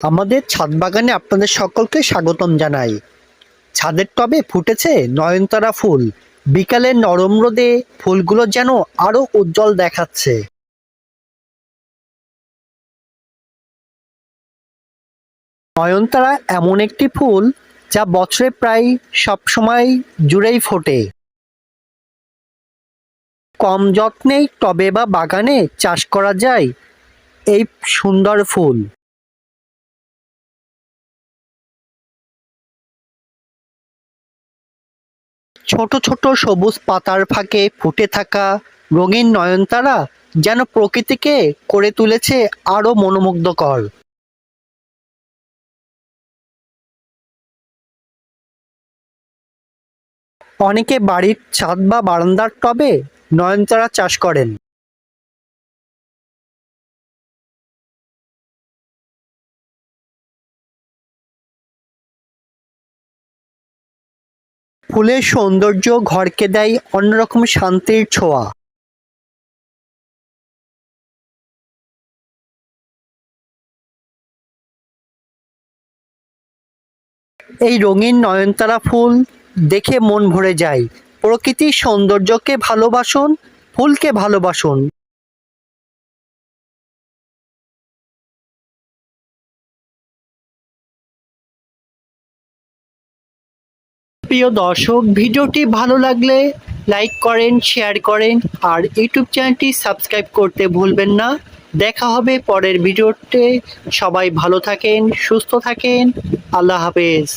আমাদের ছাদ বাগানে আপনাদের সকলকে স্বাগতম জানাই। ছাদের টবে ফুটেছে নয়নতারা ফুল। বিকালের নরম রোদে ফুলগুলো যেন আরো উজ্জ্বল দেখাচ্ছে। নয়নতারা এমন একটি ফুল যা বছরে প্রায় সব সময় জুড়েই ফোটে। কম যত্নেই টবে বা বাগানে চাষ করা যায় এই সুন্দর ফুল। ছোট ছোট সবুজ পাতার ফাঁকে ফুটে থাকা রঙিন নয়নতারা যেন প্রকৃতিকে করে তুলেছে আরো মনোমুগ্ধকর। অনেকে বাড়ির ছাদ বা বারান্দার টবে নয়নতারা চাষ করেন। ফুলের সৌন্দর্য ঘরকে দেয় অন্যরকম শান্তির ছোঁয়া। এই রঙিন নয়নতারা ফুল দেখে মন ভরে যায়। প্রকৃতির সৌন্দর্যকে ভালোবাসুন, ফুলকে ভালোবাসুন। প্রিয় দর্শক, ভিডিওটি ভালো লাগলে লাইক করেন, শেয়ার করেন আর ইউটিউব চ্যানেলটি সাবস্ক্রাইব করতে ভুলবেন না। দেখা হবে পরের ভিডিওতে। সবাই ভালো থাকেন, সুস্থ থাকেন। আল্লাহ হাফেজ।